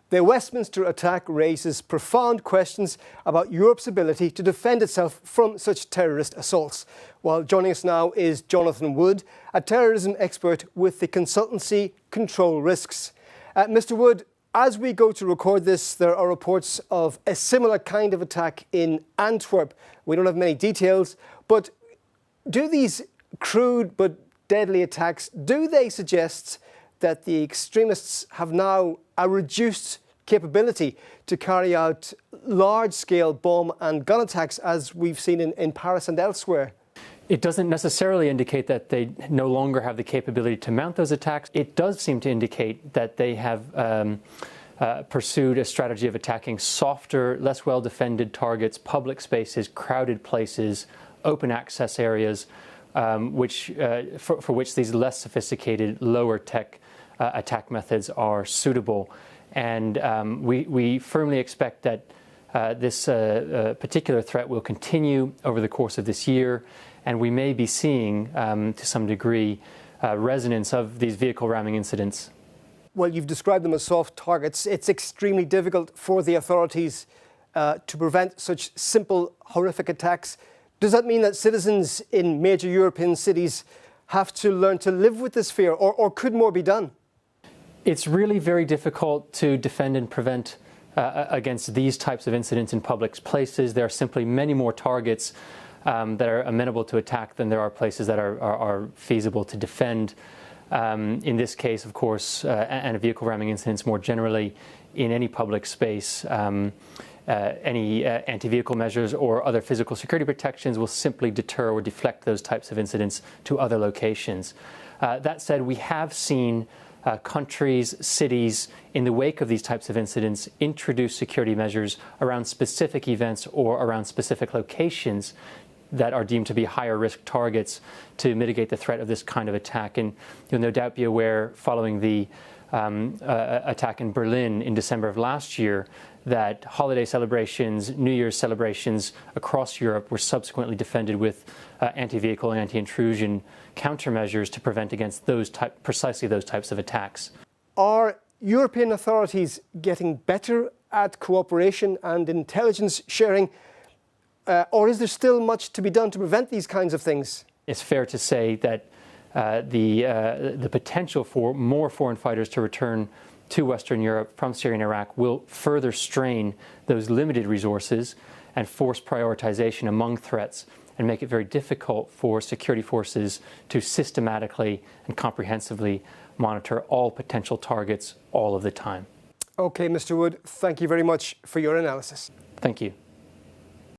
The Westminster attack raises profound questions about Europe's ability to defend itself from such terrorist assaults. Well, joining us now is Jonathan Wood, a terrorism expert with the consultancy Control Risks. Mr. Wood, as we go to record this, there are reports of a similar kind of attack in Antwerp. We don't have many details, but do these crude but deadly attacks, do they suggest that the extremists have now a reduced capability to carry out large-scale bomb and gun attacks as we've seen in Paris and elsewhere? It doesn't necessarily indicate that they no longer have the capability to mount those attacks. It does seem to indicate that they have pursued a strategy of attacking softer, less well-defended targets, public spaces, crowded places, open access areas, for which these less sophisticated, lower-tech attack methods are suitable. And we firmly expect that this particular threat will continue over the course of this year, and we may be seeing, to some degree, resonance of these vehicle ramming incidents. Well, you've described them as soft targets. It's extremely difficult for the authorities to prevent such simple, horrific attacks. Does that mean that citizens in major European cities have to learn to live with this fear, or could more be done? It's really very difficult to defend and prevent against these types of incidents in public places. There are simply many more targets that are amenable to attack than there are places that are feasible to defend. In this case, of course, and vehicle ramming incidents more generally in any public space, any anti-vehicle measures or other physical security protections will simply deter or deflect those types of incidents to other locations. That said, we have seen countries, cities, in the wake of these types of incidents, introduce security measures around specific events or around specific locations that are deemed to be higher risk targets to mitigate the threat of this kind of attack. And you'll no doubt be aware, following the attack in Berlin in December of last year, that holiday celebrations, New Year's celebrations across Europe were subsequently defended with anti-vehicle and anti-intrusion countermeasures to prevent against precisely those types of attacks. Are European authorities getting better at cooperation and intelligence sharing, or is there still much to be done to prevent these kinds of things? It's fair to say that the potential for more foreign fighters to return to Western Europe from Syria and Iraq will further strain those limited resources and force prioritization among threats and make it very difficult for security forces to systematically and comprehensively monitor all potential targets all of the time. Okay, Mr. Wood, thank you very much for your analysis. Thank you.